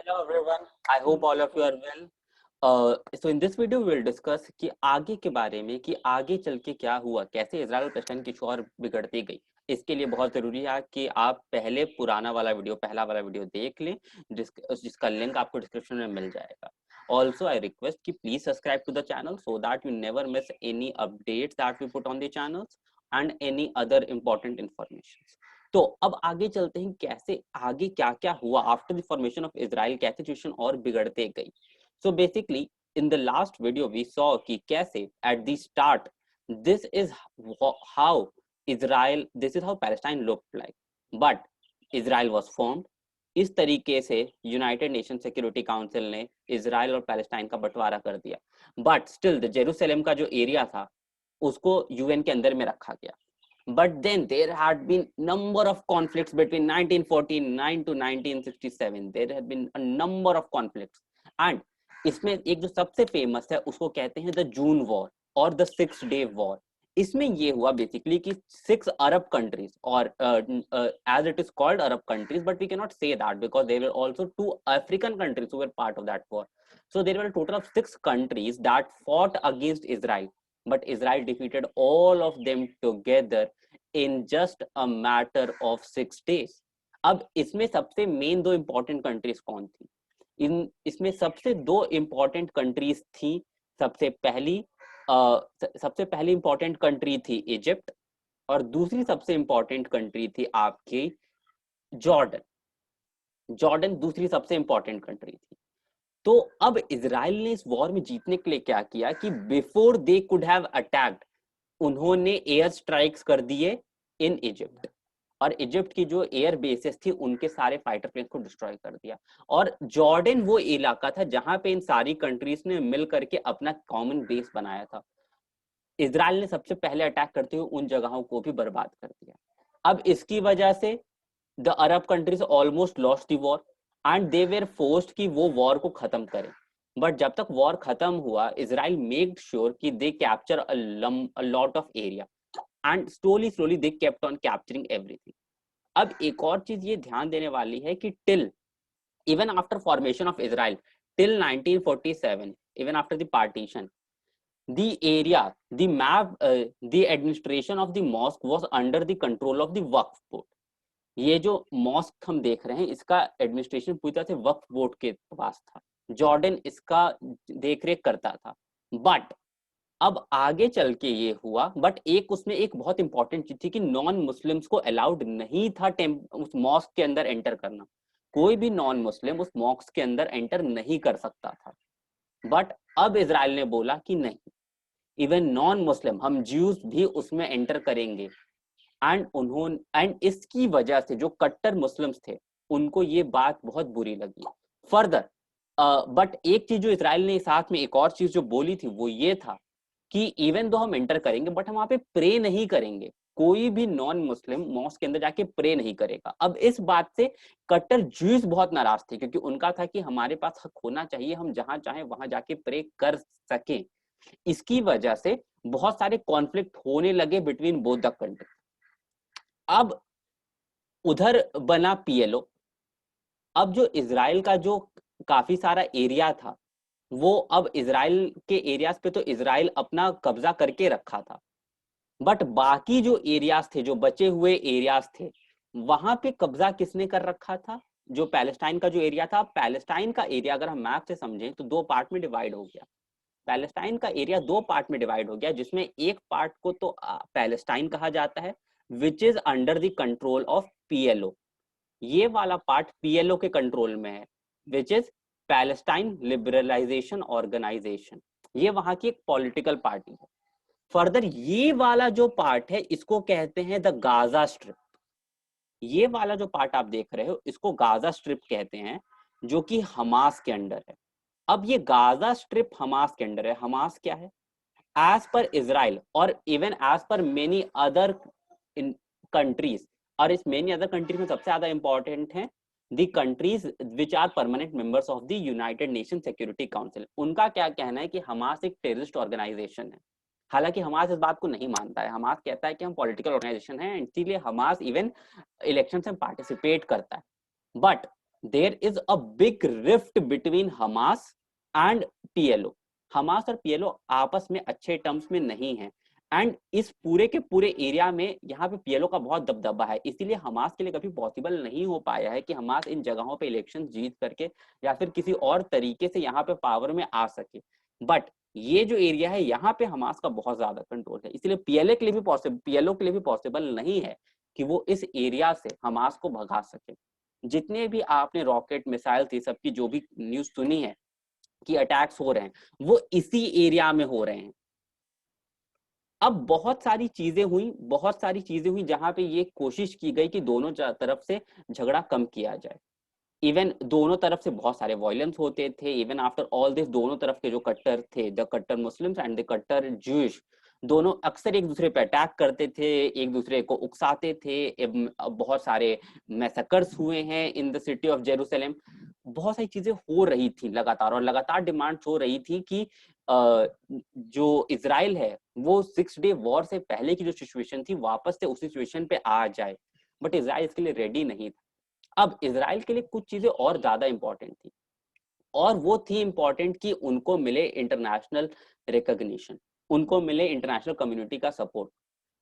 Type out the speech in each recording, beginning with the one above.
Hello everyone. I hope all of you are well. So in this video we will discuss कि आगे के बारे में कि आगे चल के क्या हुआ, कैसे इजराइल और पैलेस्टाइन की और बिगड़ती गई। इसके लिए बहुत जरूरी है कि आप पहले पहला वाला वीडियो देख लें, जिसका लिंक आपको डिस्क्रिप्शन में मिल जाएगा। Also, I request कि please subscribe to the channel so that you never miss any updates that we put on the channels and any other important information. तो अब आगे चलते हैं, कैसे आगे क्या क्या हुआ after the formation of Israel, कैसे सिचुएशन और बिगड़ते गई। So basically in the last video we saw कि कैसे at the start this is how Palestine looked like, but Israel was formed. इस तरीके से यूनाइटेड नेशन सिक्योरिटी काउंसिल ने इजराइल और पैलेस्टाइन का बंटवारा कर दिया, बट स्टिल द जेरूसलम का जो एरिया था उसको यूएन के अंदर में रखा गया। But then there had been number of conflicts between 1949 to 1967. There had been a number of conflicts, and इसमें एक जो सबसे फेमस है उसको कहते हैं द जून वॉर और द 6 डे वॉर। इसमें ये हुआ बेसिकली कि 6 अरब कंट्रीज, और as it is called Arab countries, but we cannot say that because there were also 2 African countries who were part of that war. So there were a total of 6 countries that fought against Israel, but Israel defeated all of them together in just a matter of 6 days. अब इसमें सबसे main 2 important countries कौन थी? इसमें सबसे 2 important countries थी। सबसे पहली इंपॉर्टेंट कंट्री थी इजिप्ट, और दूसरी सबसे इंपॉर्टेंट कंट्री थी आपकी जॉर्डन दूसरी सबसे इंपॉर्टेंट कंट्री थी। तो अब इजराइल ने इस वॉर में जीतने के लिए क्या किया कि before they could have attacked, उन्होंने एयर स्ट्राइक्स कर दिए इन इजिप्ट, और इजिप्ट की जो एयर बेसेस थी उनके सारे फाइटर प्लेन्स को डिस्ट्रॉय कर दिया। और जॉर्डन वो इलाका था जहां पे इन सारी कंट्रीज ने मिल करके अपना कॉमन बेस बनाया था। इजराइल ने सबसे पहले अटैक करते हुए उन जगहों को भी बर्बाद कर दिया। अब इसकी वजह से the Arab countries almost lost the war and they were forced कि वो वॉर को खत्म करें। बट जब तक वॉर खत्म हुआ, इजराइल मेड श्योर कि they capture a lot of area and slowly they kept on capturing everything. अब एक और चीज ये ध्यान देने वाली है कि till even after formation of Israel, till 1947, even after the partition, the area, the map, the administration of the mosque was under the control of the Waqf board. ये जो मॉस्क हम देख रहे हैं इसका एडमिनिस्ट्रेशन पूरी तरह से वक्फ बोर्ड के पास था। जॉर्डन इसका देखरेख करता था। बट अब आगे चल के ये हुआ, बट उसमें एक बहुत इंपॉर्टेंट चीज थी कि नॉन मुस्लिम्स को अलाउड नहीं था उस मॉस्क के अंदर एंटर करना। कोई भी नॉन मुस्लिम उस मॉस्क के अंदर एंटर नहीं कर सकता था। बट अब इजराइल ने बोला कि नहीं, इवन नॉन मुस्लिम, हम ज्यूज भी उसमें एंटर करेंगे। एंड इसकी वजह से जो कट्टर मुस्लिम्स थे उनको ये बात बहुत बुरी लगी। फर्दर बट एक चीज जो इजराइल ने साथ में एक और चीज जो बोली थी वो ये था कि इवन दो हम एंटर करेंगे बट हम वहां पे प्रे नहीं करेंगे। कोई भी नॉन मुस्लिम मॉस्क के अंदर जाके प्रे नहीं करेगा। अब इस बात से कट्टर ज्यूज बहुत नाराज थे, क्योंकि उनका था कि हमारे पास हक होना चाहिए, हम जहां चाहे वहां जाके प्रे कर सकें। इसकी वजह से बहुत सारे कॉन्फ्लिक्ट होने लगे बिटवीन बोथ द कंट्री। अब उधर बना पीएलओ। अब जो इजराइल का जो काफी सारा एरिया था वो अब इजराइल के एरियाज पे तो इजराइल अपना कब्जा करके रखा था, बट बाकी जो एरियाज थे, जो बचे हुए एरियाज थे, वहां पे कब्जा किसने कर रखा था? जो पैलेस्टाइन का जो एरिया था। पैलेस्टाइन का एरिया अगर हम मैप से समझें तो 2 पार्ट में डिवाइड हो गया। पैलेस्टाइन का एरिया 2 पार्ट में डिवाइड हो गया, जिसमें एक पार्ट को तो पैलेस्टाइन कहा जाता है, which is under the control of PLO. ये वाला पार्ट पीएलओ के कंट्रोल में है, which is Palestine liberalization organization. ये वहां की एक पॉलिटिकल पार्टी है। फर्दर ये वाला जो पार्ट है इसको कहते हैं द गाजा स्ट्रिप। ये वाला जो पार्ट आप देख रहे हो इसको गाजा स्ट्रिप कहते हैं, जो कि हमास के अंडर है। अब ये गाजा स्ट्रिप हमास के अंडर है। हमास क्या है? एज पर इजराइल और even as per many other countries, और इस मेनी अदर कंट्रीज में सबसे ज्यादा इंपॉर्टेंट है the countries which are permanent members of the United Nation Security Council. उनका क्या कहना है कि हमास एक टेररिस्ट ऑर्गेनाइजेशन है। हालांकि हमास इस बात को नहीं मानता है। हमास कहता है कि हम पॉलिटिकल ऑर्गेनाइजेशन है, इसीलिए हमास इवन इलेक्शन में पार्टिसिपेट करता है। But there is a big rift between Hamas and PLO. Hamas और PLO आपस में अच्छे टर्म्स में नहीं है, एंड इस पूरे के पूरे एरिया में यहाँ पे PLO का बहुत दबदबा है, इसीलिए हमास के लिए कभी पॉसिबल नहीं हो पाया है कि हमास इन जगहों पे इलेक्शन जीत करके या फिर किसी और तरीके से यहाँ पे पावर में आ सके। बट ये जो एरिया है यहाँ पे हमास का बहुत ज्यादा कंट्रोल है, इसीलिए PLO के लिए भी पॉसिबल नहीं है कि वो इस एरिया से हमास को भगा सके। जितने भी आपने रॉकेट मिसाइल थी सबकी जो भी न्यूज सुनी है कि अटैक्स हो रहे हैं वो इसी एरिया में हो रहे हैं। अब बहुत सारी चीजें हुई जहां पे ये कोशिश की गई कि दोनों तरफ से झगड़ा कम किया जाए। इवन दोनों तरफ से बहुत सारे वायलेंस होते थे। इवन आफ्टर ऑल दिस दोनों तरफ के जो कट्टर थे, द कट्टर मुस्लिम्स एंड द कट्टर ज्यूइश, दोनों अक्सर एक दूसरे पे अटैक करते थे, एक दूसरे को उकसाते थे। बहुत सारे मैसेकर्स हुए हैं in the city of Jerusalem. बहुत सारी चीजें हो रही थी लगातार, और लगातार डिमांड्स हो रही थी कि जो इजराइल है वो 6 डे वॉर से पहले की जो सिचुएशन थी वापस से उसी सिचुएशन पे आ जाए, बट इजराइल इसके लिए रेडी नहीं था। अब इजराइल के लिए कुछ चीजें और ज्यादा इंपॉर्टेंट थी, और वो थी इंपॉर्टेंट कि उनको मिले इंटरनेशनल रिकॉग्निशन, उनको मिले इंटरनेशनल कम्युनिटी का सपोर्ट।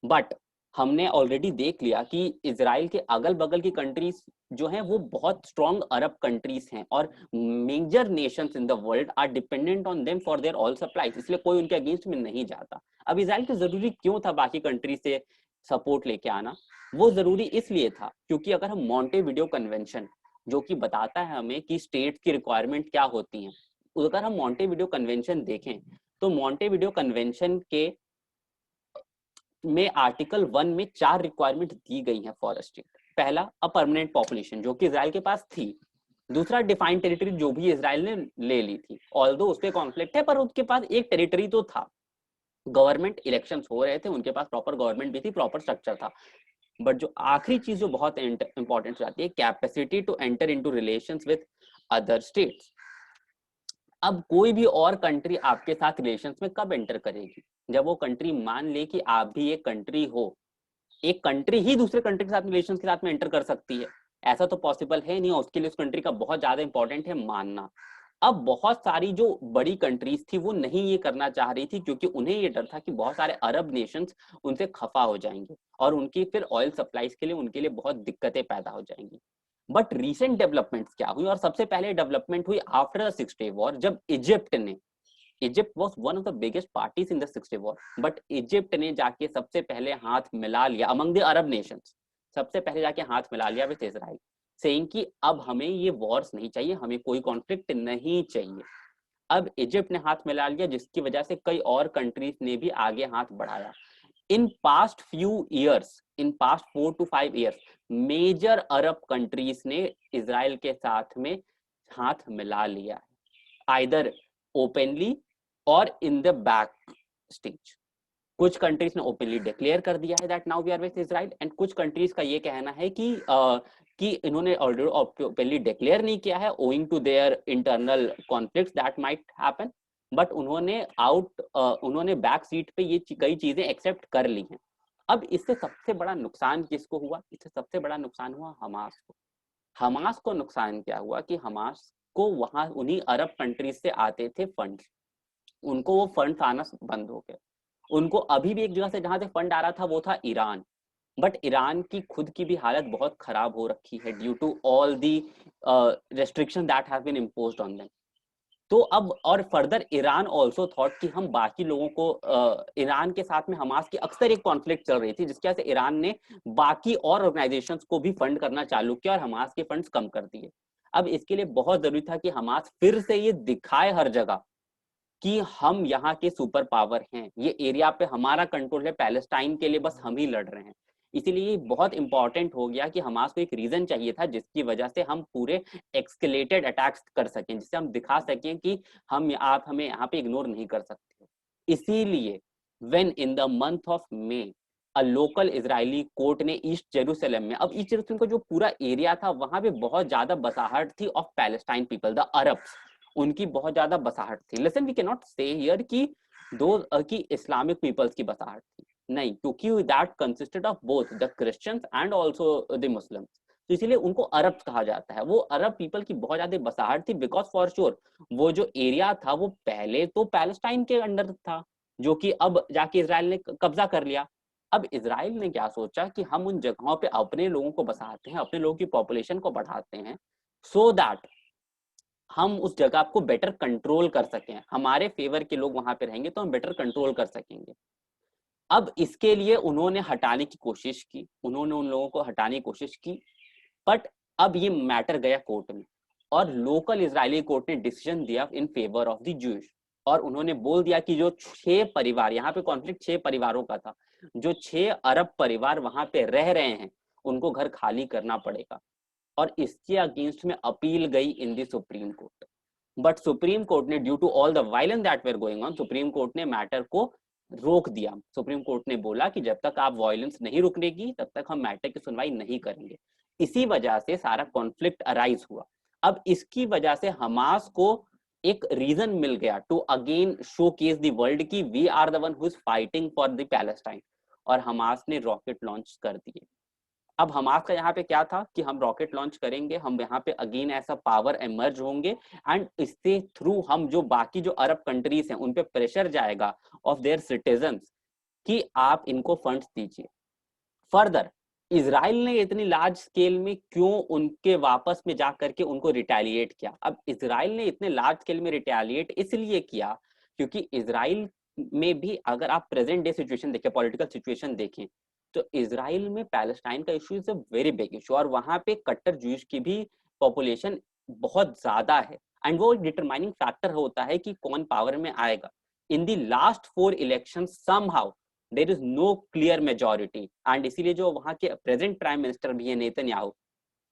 बट हमने ऑलरेडी देख लिया कि इजराइल के अगल बगल की कंट्रीज जो हैं वो बहुत स्ट्रॉन्ग अरब कंट्रीज हैं, और major nations in the world are dependent on them for their oil supplies, इसलिए कोई उनके अगेंस्ट में नहीं जाता। अब इजराइल को जरूरी क्यों था बाकी कंट्री से सपोर्ट लेके आना? वो जरूरी इसलिए था क्योंकि अगर हम मॉन्टेविडियो कन्वेंशन, जो कि बताता है हमें कि स्टेट की रिक्वायरमेंट क्या होती हैं, अगर हम मॉन्टेविडियो कन्वेंशन देखें तो मॉन्टेविडियो कन्वेंशन के में आर्टिकल 1 में 4 रिक्वायरमेंट दी गई हैं फॉर अ स्टेट। पहला, अ परमानेंट पॉपुलेशन, जो कि इजराइल के पास थी। दूसरा, डिफाइंड टेरिटरी, जो भी इजराइल ने ले ली थी, ऑल्दो उस पे कॉन्फ्लिक्ट है पर उसके पास एक टेरिटरी तो था। गवर्नमेंट इलेक्शंस हो रहे थे, उनके पास प्रॉपर गवर्नमेंट भी थी, प्रॉपर स्ट्रक्चर था। बट जो आखिरी चीज जो बहुत इंपॉर्टेंट हो जाती है, capacity to enter into relations with other states. अब कोई भी और कंट्री आपके साथ रिलेशंस में कब एंटर करेगी? जब वो कंट्री मान ले कि आप भी एक कंट्री हो। एक कंट्री ही दूसरे कंट्री के साथ रिलेशंस के साथ में एंटर कर सकती है, ऐसा तो पॉसिबल है नहीं, उसके लिए उस कंट्री का बहुत ज्यादा इंपॉर्टेंट है मानना। अब बहुत सारी जो बड़ी कंट्रीज थी वो नहीं ये करना चाह रही थी, क्योंकि उन्हें ये डर था कि बहुत सारे अरब नेशंस उनसे खफा हो जाएंगे और उनकी फिर ऑयल सप्लाईज के लिए उनके लिए बहुत दिक्कतें पैदा हो जाएंगी। बट रीसेंट डेवलपमेंट्स क्या हुई? और सबसे पहले डेवलपमेंट हुई आफ्टर द 6 डे वॉर, जब Egypt was one of the biggest parties in the 6 day war, but Egypt ने जाके सबसे पहले हाथ मिला लिया अमंग द अरब नेशंस, सबसे पहले जाके हाथ मिला लिया विद इजराइल, सेइंग कि अब हमें ये वॉर्स नहीं चाहिए, हमें कोई कॉन्फ्लिक्ट नहीं चाहिए। अब इजिप्ट ने हाथ मिला लिया, जिसकी वजह से कई और कंट्रीज ने भी आगे हाथ बढ़ाया। In past 4 to 5 years, major Arab countries ने इजराइल के साथ में हाथ मिला लिया है, आइदर ओपनली और इन द बैक स्टेज। कुछ कंट्रीज ने ओपनली डिक्लेयर कर दिया है that now we are with Israel, and कुछ कंट्रीज का ये कहना है कि इन्होंने ऑलरेडी ओपनली डिक्लेयर नहीं किया है owing to their internal conflicts that might happen, but उन्होंने बैक सीट पे ये कई चीजें एक्सेप्ट कर ली हैं। अब इससे सबसे बड़ा नुकसान किसको हुआ? इससे सबसे बड़ा नुकसान हुआ हमास को। हमास को नुकसान क्या हुआ कि हमास को वहां उन्हीं अरब कंट्रीज से आते थे फंड्स, उनको वो फंड आना बंद हो गए। उनको अभी भी एक जगह से जहां से फंड आ रहा था वो था ईरान, बट ईरान की खुद की भी हालत बहुत खराब हो रखी है due to all the restriction that have been imposed on them. तो अब और फर्दर ईरान ऑल्सो थॉट कि हम बाकी लोगों को, ईरान के साथ में हमास की अक्सर एक कॉन्फ्लिक्ट चल रही थी, जिसकी वजह से ईरान ने बाकी और ऑर्गेनाइजेशंस को भी फंड करना चालू किया और हमास के फंड्स कम कर दिए। अब इसके लिए बहुत जरूरी था कि हमास फिर से ये दिखाए हर जगह कि हम यहाँ के सुपर पावर हैं, ये एरिया पे हमारा कंट्रोल है, पैलेस्टाइन के लिए बस हम ही लड़ रहे हैं। इसीलिए बहुत इंपॉर्टेंट हो गया कि हमास को एक रीजन चाहिए था जिसकी वजह से हम पूरे एक्सकेलेटेड अटैक्स कर सकें, जिससे हम दिखा सकें कि आप हमें यहाँ पे इग्नोर नहीं कर सकते। इसीलिए when in the month of May a local Israeli court ने ईस्ट जेरूसलम में, अब ईस्ट जेरूसलम का जो पूरा एरिया था वहां पे बहुत ज्यादा बसाहट थी of Palestine people, the Arabs, उनकी बहुत ज्यादा बसाहट थी। लिसन, वी कैन नॉट से हियर कि दो की इस्लामिक पीपल्स की बसाहट थी, नहीं, क्योंकि that consisted of both the Christians and also the Muslims. तो इसीलिए उनको अरब कहा जाता है। वो अरब पीपल की बहुत ज्यादा बसाहट थी, बिकॉज फॉर श्योर वो जो एरिया था वो पहले तो पैलेस्टाइन के अंडर था, जो कि अब जाके इजराइल ने कब्जा कर लिया। अब इजराइल ने क्या सोचा कि हम उन जगहों पे अपने लोगों को बसाते हैं, अपने लोगों की पॉपुलेशन को बढ़ाते हैं, सो दैट हम उस जगह को बेटर कंट्रोल कर सकें, हमारे फेवर के लोग वहां पे रहेंगे तो हम बेटर कंट्रोल कर सकेंगे। अब इसके लिए उन्होंने हटाने की कोशिश की, उन्होंने उन लोगों को हटाने की कोशिश की, बट अब ये मैटर गया कोर्ट में और लोकल इजरायली कोर्ट ने डिसीजन दिया in favour of the Jews, और उन्होंने बोल दिया कि जो 6 परिवार, यहाँ पे कॉन्फ्लिक्ट 6 परिवारों का था, जो 6 अरब परिवार वहां पे रह रहे हैं उनको घर खाली करना पड़ेगा। और इसके अगेंस्ट में अपील गई in the supreme court, but supreme court ने due to all the violence that were going on, supreme court ने मैटर को रोक दिया। सुप्रीम कोर्ट ने बोला कि जब तक आप वायलेंस नहीं रुकनेगी तब तक हम मैटर की सुनवाई नहीं करेंगे। इसी वजह से सारा कॉन्फ्लिक्ट अराइज हुआ। अब इसकी वजह से हमास को एक रीजन मिल गया to again showcase the world की we are the one who is fighting for the Palestine, और हमास ने रॉकेट लॉन्च कर दिए। अब हमास का यहाँ पे क्या था कि हम रॉकेट लॉन्च करेंगे, हम यहाँ पे अगेन ऐसा पावर एमर्ज होंगे, एंड इससे थ्रू हम जो बाकी जो अरब कंट्रीज हैं उन पे प्रेशर जाएगा ऑफ देयर सिटीजन्स कि आप इनको फंड्स दीजिए। फर्दर इजराइल ने इतनी लार्ज स्केल में क्यों उनके वापस में जा करके उनको रिटेलिएट किया? अब इजराइल ने इतने लार्ज स्केल में रिटेलिएट इसलिए किया क्योंकि इजराइल में भी अगर आप प्रेजेंट डे सिचुएशन देखें, पॉलिटिकल सिचुएशन देखें, तो इजराइल में पैलेस्टाइन का issue is a very big issue, और वहां पे कट्टर ज्यूज की भी पॉपुलेशन बहुत ज्यादा है, एंड वो डिटरमाइनिंग फैक्टर होता है कि कौन पावर में आएगा। In the last 4 election somehow there is no clear majority, and इसीलिए जो वहां के प्रेजेंट प्राइम मिनिस्टर भी है नेतन्याहू,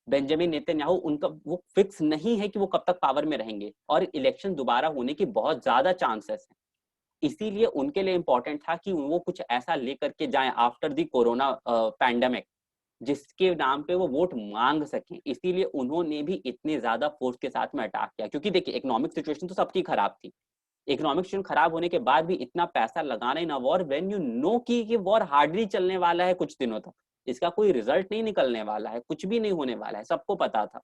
बेंजामिन नेतन्याहू, उनका वो फिक्स नहीं है कि वो कब तक पावर में रहेंगे, और इलेक्शन दोबारा होने की बहुत ज्यादा चांसेस है। इसीलिए उनके लिए इंपॉर्टेंट था कि वो कुछ ऐसा लेकर के जाएं आफ्टर द कोरोना पैंडेमिक जिसके नाम पे वो वोट मांग सकें। इसीलिए उन्होंने भी इतने ज्यादा फोर्स के साथ में अटैक किया, क्योंकि देखिए इकोनॉमिक सिचुएशन तो सबकी खराब थी। इकोनॉमिक सिचुएशन खराब होने के बाद भी इतना पैसा लगाना in war when you know कि वॉर हार्डली चलने वाला है कुछ दिनों तक, इसका कोई रिजल्ट नहीं निकलने वाला है, कुछ भी नहीं होने वाला है, सबको पता था,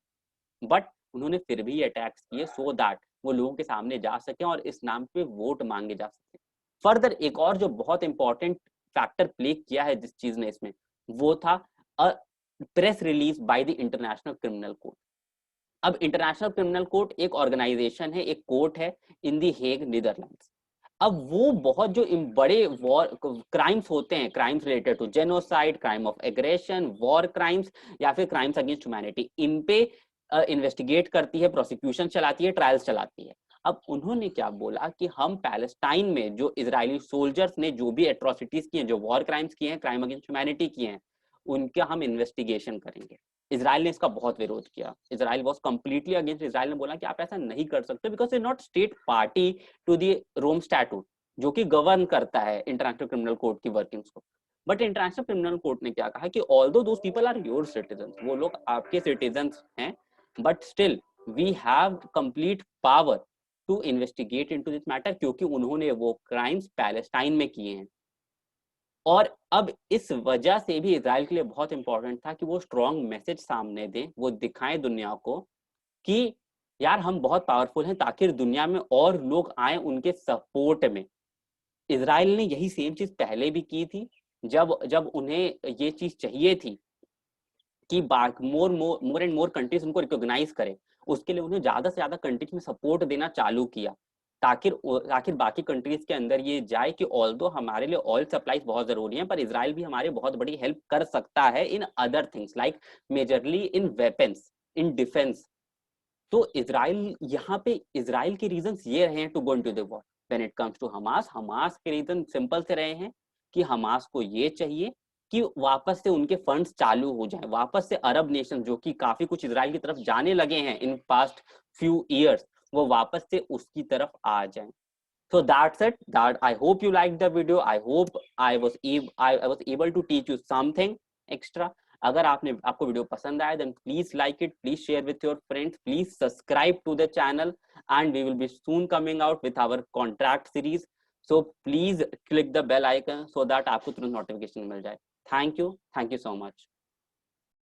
बट उन्होंने फिर भी अटैक्स किए सो दैट वो लोगों के सामने जा सके और इस नाम पे वोट मांगे जा सके। फर्दर एक और जो बहुत इंपॉर्टेंट फैक्टर प्ले किया है जिस चीज ने इसमें, वो था press release by the international criminal court. अब इंटरनेशनल क्रिमिनल कोर्ट एक ऑर्गेनाइजेशन है, एक कोर्ट है इन दी हेग, नीदरलैंड्स। अब वो बहुत जो बड़े वॉर क्राइम्स होते हैं, crimes related to genocide, crime of aggression, war crimes या फिर क्राइम्स अगेंस्ट ह्यूमैनिटी, इन पे इन्वेस्टिगेट करती है, प्रोसिक्यूशन चलाती है, ट्रायल्स चलाती है। अब उन्होंने क्या बोला कि हम पैलेस्टाइन में जो इजरायली सोल्जर्स ने जो भी एट्रोसिटीज की हैं, जो वॉर क्राइम्स किए हैं, क्राइम अगेंस्ट ह्यूमैनिटी किए हैं, उनका हम इन्वेस्टिगेशन करेंगे। इजराइल ने इसका बहुत विरोध किया, Israel was completely against. Israel ने बोला कि आप ऐसा नहीं कर सकते because you not state party to the Rome statute, जो कि गवर्न करता है इंटरनेशनल क्रिमिनल कोर्ट की वर्किंग्स को। बट इंटरनेशनल क्रिमिनल कोर्ट ने क्या कहा कि although those people are your citizens, वो लोग आपके सिटीजन्स हैं, but still we have complete power to investigate into this matter, क्योंकि उन्होंने वो क्राइम्स पैलेस्टाइन में किए हैं। और अब इस वजह से भी इजराइल के लिए बहुत इंपॉर्टेंट था कि वो स्ट्रॉन्ग मैसेज सामने दें, वो दिखाएं दुनिया को कि यार हम बहुत पावरफुल हैं, ताकि दुनिया में और लोग आए उनके सपोर्ट में। इजराइल ने यही सेम चीज पहले भी की थी, जब उन्हें ये चीज चाहिए थी कि मोर एंड मोर कंट्रीज उनको रिकॉग्नाइज करें, उसके लिए उन्हें ज्यादा से ज्यादा कंट्रीज में सपोर्ट देना चालू किया, ताकि बाकी कंट्रीज के अंदर ये जाए कि ऑल्दो हमारे लिए ऑयल सप्लाईज बहुत जरूरी है, पर इजराइल भी हमारे बहुत बड़ी हेल्प कर सकता है in other things, like majorly in weapons, in defence. तो इजराइल यहाँ पे, इजराइल के रीजंस ये रहे हैं to go into the war. When it comes to Hamas, Hamas के रीजन सिंपल से रहे हैं कि हमास को ये चाहिए कि वापस से उनके फंड्स चालू हो जाएं, वापस से अरब नेशन जो कि काफी कुछ इजराइल की तरफ जाने लगे हैं इन पास्ट फ्यू ईयर्स, वो वापस से उसकी तरफ आ जाएं। So that's it. That I hope you liked the video. I hope I was able to teach you something extra. अगर आपको वीडियो पसंद आया then please like it, please share with your friends, please subscribe to the channel, and we will be soon coming out with our contract series. So please click the bell icon so that आपको तुरंत notification मिल जाए. Thank you so much.